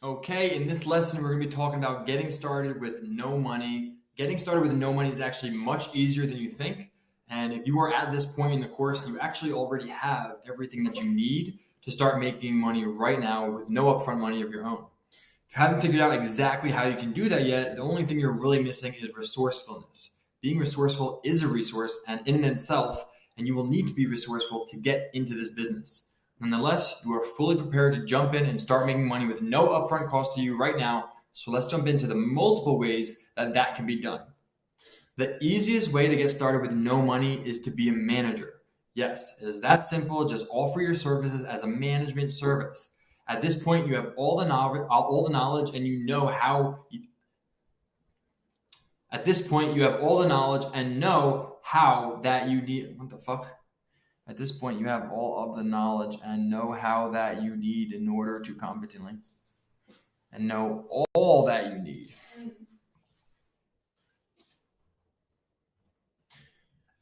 Okay, in this lesson, we're going to be talking about getting started with no money. Getting started with no money is actually much easier than you think. And if you are at this point in the course, you actually already have everything that you need to start making money right now with no upfront money of your own. If you haven't figured out exactly how you can do that yet, the only thing you're really missing is resourcefulness. Being resourceful is a resource and in itself, and you will need to be resourceful to get into this business. Nonetheless, you are fully prepared to jump in and start making money with no upfront cost to you right now. So let's jump into the multiple ways that can be done. The easiest way to get started with no money is to be a manager. Yes, it is that simple. Just offer your services as a management service. At this point, you have all the knowledge, and you know how. At this point, you have all the knowledge and know how that you need. What the fuck? At this point, you have all of the knowledge and know how that you need in order to competently and know all that you need.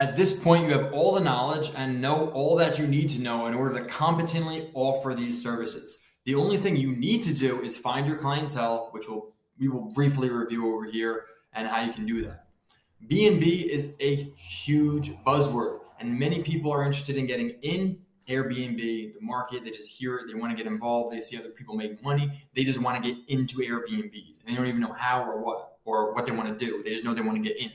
At this point, you have all the knowledge and know all that you need to know in order to competently offer these services. The only thing you need to do is find your clientele, which we will briefly review over here, and how you can do that. BNB is a huge buzzword, and many people are interested in getting in Airbnb, the market. They just hear it, they want to get involved, they see other people making money, they just want to get into Airbnbs, and they don't even know how or what they want to do. They just know they want to get in.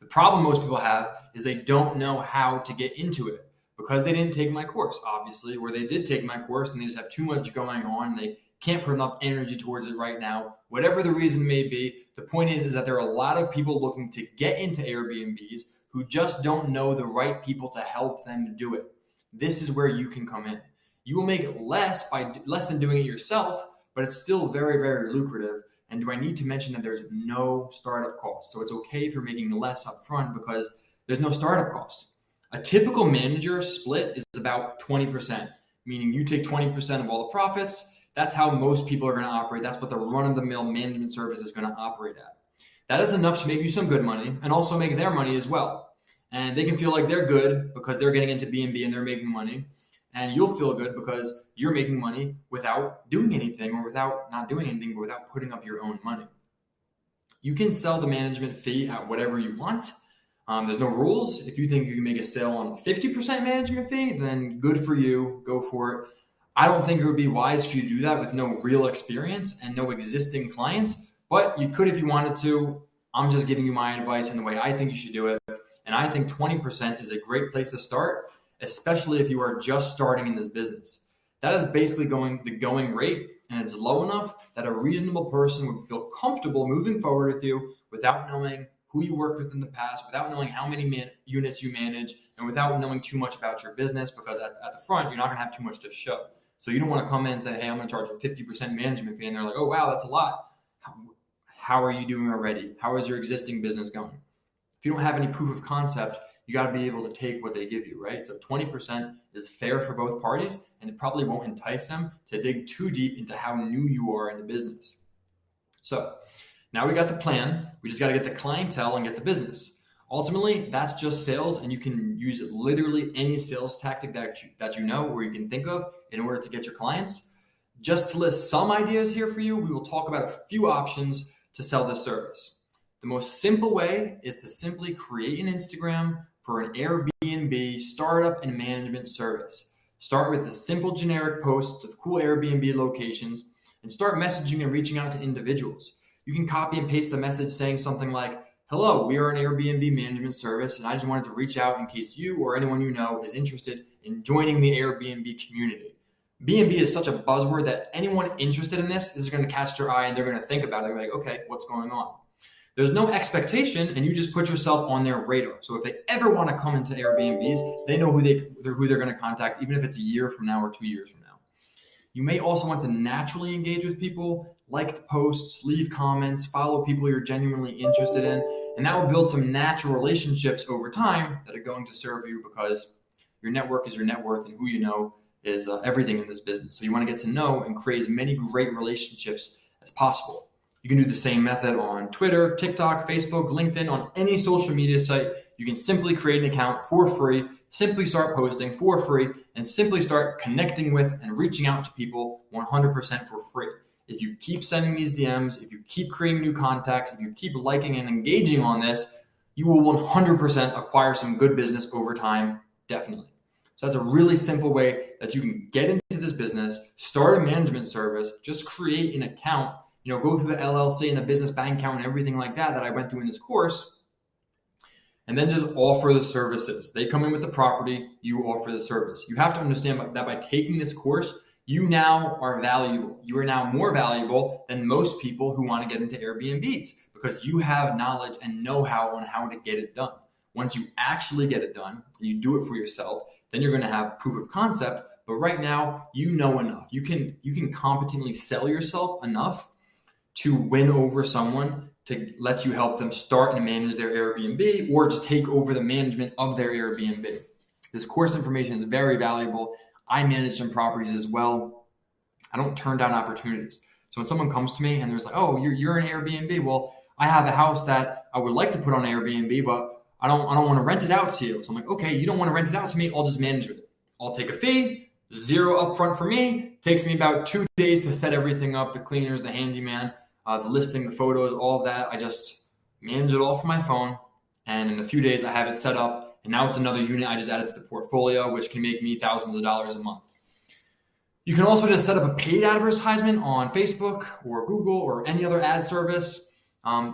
The problem most people have is they don't know how to get into it because they didn't take my course, obviously, or they did take my course and they just have too much going on and they can't put enough energy towards it right now. Whatever the reason may be, the point is that there are a lot of people looking to get into Airbnbs who just don't know the right people to help them do it. This is where you can come in. You will make less than doing it yourself, but it's still very, very lucrative. And do I need to mention that there's no startup cost? So it's okay if you're making less upfront because there's no startup cost. A typical manager split is about 20%, meaning you take 20% of all the profits. That's how most people are going to operate. That's what the run-of-the-mill management service is going to operate at. That is enough to make you some good money and also make their money as well. And they can feel like they're good because they're getting into BNB and they're making money. And you'll feel good because you're making money without doing anything or without not doing anything, but without putting up your own money. You can sell the management fee at whatever you want. There's no rules. If you think you can make a sale on a 50% management fee, then good for you. Go for it. I don't think it would be wise for you to do that with no real experience and no existing clients, but you could if you wanted to. I'm just giving you my advice and the way I think you should do it. And I think 20% is a great place to start, especially if you are just starting in this business. That is basically the going rate, and it's low enough that a reasonable person would feel comfortable moving forward with you without knowing who you worked with in the past, without knowing how many units you manage, and without knowing too much about your business, because at the front, you're not going to have too much to show. So you don't want to come in and say, hey, I'm going to charge a 50% management fee. And they're like, oh, wow, that's a lot. How are you doing already? How is your existing business going? If you don't have any proof of concept, you got to be able to take what they give you, right? So 20% is fair for both parties, and it probably won't entice them to dig too deep into how new you are in the business. So now we got the plan. We just got to get the clientele and get the business. Ultimately, that's just sales, and you can use literally any sales tactic that you know or you can think of in order to get your clients. Just to list some ideas here for you, we will talk about a few options to sell this service. The most simple way is to simply create an Instagram for an Airbnb startup and management service. Start with a simple generic post of cool Airbnb locations and start messaging and reaching out to individuals. You can copy and paste the message saying something like, hello, we are an Airbnb management service, and I just wanted to reach out in case you or anyone you know is interested in joining the Airbnb community. BNB is such a buzzword that anyone interested in this is going to catch their eye and they're going to think about it. They're like, okay, what's going on? There's no expectation, and you just put yourself on their radar. So if they ever want to come into Airbnbs, they know who they're going to contact, even if it's a year from now or 2 years from now. You may also want to naturally engage with people, like the posts, leave comments, follow people you're genuinely interested in, and that will build some natural relationships over time that are going to serve you because your network is your net worth, and who you know is everything in this business. So you want to get to know and create as many great relationships as possible. You can do the same method on Twitter, TikTok, Facebook, LinkedIn, on any social media site. You can simply create an account for free, simply start posting for free, and simply start connecting with and reaching out to people 100% for free. if you keep sending these DMs, if you keep creating new contacts, if you keep liking and engaging on this, you will 100% acquire some good business over time, definitely. So that's a really simple way that you can get into this business, start a management service, just create an account, go through the LLC and the business bank account and everything like that I went through in this course, and then just offer the services. They come in with the property, you offer the service. You have to understand that by taking this course, you now are valuable. You are now more valuable than most people who want to get into Airbnbs because you have knowledge and know-how on how to get it done. Once you actually get it done and you do it for yourself, then you're going to have proof of concept. But right now, you know enough. You can competently sell yourself enough to win over someone to let you help them start and manage their Airbnb or just take over the management of their Airbnb. This course information is very valuable. I manage some properties as well. I don't turn down opportunities. So when someone comes to me and there's like, oh, you're an Airbnb. Well, I have a house that I would like to put on Airbnb, but I don't want to rent it out to you. So I'm like, okay, you don't want to rent it out to me. I'll just manage it. I'll take a fee, $0 upfront for me. Takes me about 2 days to set everything up, the cleaners, the handyman, the listing, the photos, all of that. I just manage it all from my phone. And in a few days, I have it set up. And now it's another unit I just added to the portfolio, which can make me thousands of dollars a month. You can also just set up a paid advertisement on Facebook or Google or any other ad service.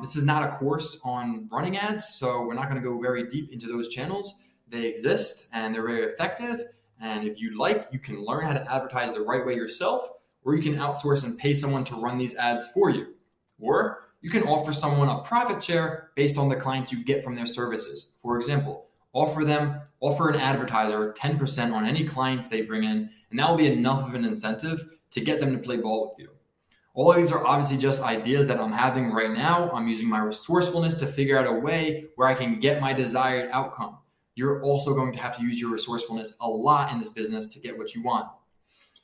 This is not a course on running ads, so we're not going to go very deep into those channels. They exist and they're very effective. And if you like, you can learn how to advertise the right way yourself, or you can outsource and pay someone to run these ads for you. Or you can offer someone a profit share based on the clients you get from their services. For example, offer an advertiser 10% on any clients they bring in, and that will be enough of an incentive to get them to play ball with you. All of these are obviously just ideas that I'm having right now. I'm using my resourcefulness to figure out a way where I can get my desired outcome. You're also going to have to use your resourcefulness a lot in this business to get what you want.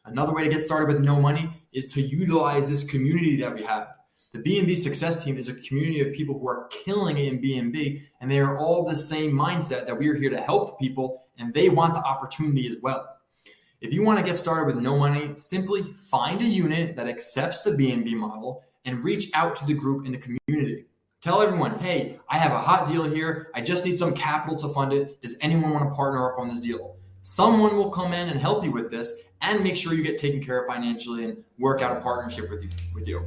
Another way to get started with no money is to utilize this community that we have. The BNB Success Team is a community of people who are killing it in BNB, and they are all the same mindset that we are here to help people, and they want the opportunity as well. If you want to get started with no money, simply find a unit that accepts the BNB model and reach out to the group in the community. Tell everyone, hey, I have a hot deal here. I just need some capital to fund it. Does anyone want to partner up on this deal? Someone will come in and help you with this and make sure you get taken care of financially and work out a partnership with you.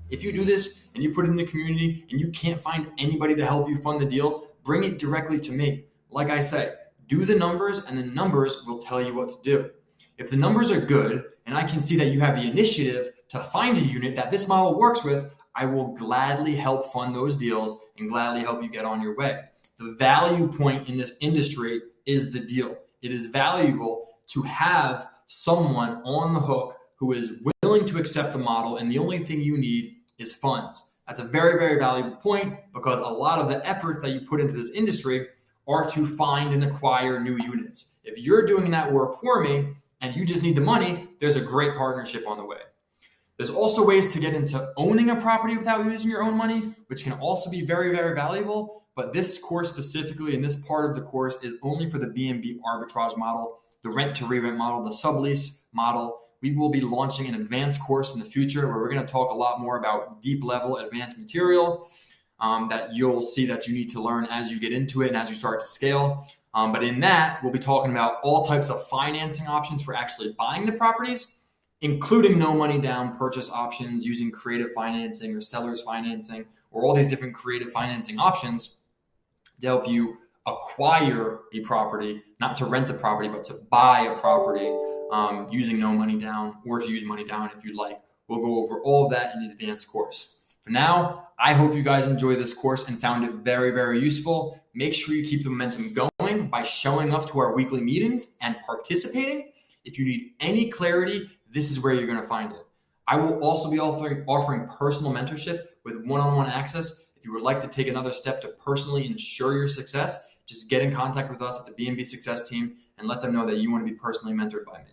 If you do this and you put it in the community and you can't find anybody to help you fund the deal, bring it directly to me. Like I say, do the numbers and the numbers will tell you what to do. If the numbers are good and I can see that you have the initiative to find a unit that this model works with, I will gladly help fund those deals and gladly help you get on your way. The value point in this industry is the deal. It is valuable to have someone on the hook who is willing to accept the model, and the only thing you need is funds. That's a very, very valuable point because a lot of the efforts that you put into this industry are to find and acquire new units. If you're doing that work for me and you just need the money, there's a great partnership on the way. There's also ways to get into owning a property without using your own money, which can also be very, very valuable. But this course specifically, and this part of the course is only for the BNB arbitrage model, the rent to re-rent model, the sublease model. We will be launching an advanced course in the future where we're going to talk a lot more about deep level advanced material that you'll see that you need to learn as you get into it and as you start to scale. But in that, we'll be talking about all types of financing options for actually buying the properties, including no money down purchase options using creative financing or seller's financing, or all these different creative financing options to help you acquire a property, not to rent a property, but to buy a property using no money down, or to use money down if you'd like. We'll go over all of that in the advanced course. For now, I hope you guys enjoyed this course and found it very, very useful. Make sure you keep the momentum going by showing up to our weekly meetings and participating. If you need any clarity, this is where you're going to find it. I will also be offering personal mentorship with one-on-one access. If you would like to take another step to personally ensure your success, just get in contact with us at the BNB Success Team and let them know that you want to be personally mentored by me.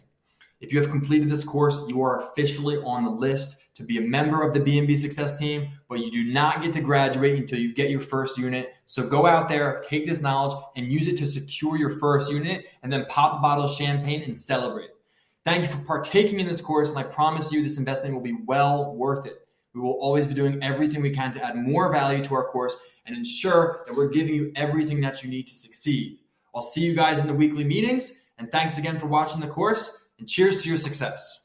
If you have completed this course, you are officially on the list to be a member of the BNB Success Team, but you do not get to graduate until you get your first unit. So go out there, take this knowledge, and use it to secure your first unit, and then pop a bottle of champagne and celebrate. Thank you for partaking in this course, and I promise you this investment will be well worth it. We will always be doing everything we can to add more value to our course and ensure that we're giving you everything that you need to succeed. I'll see you guys in the weekly meetings, and thanks again for watching the course, and cheers to your success.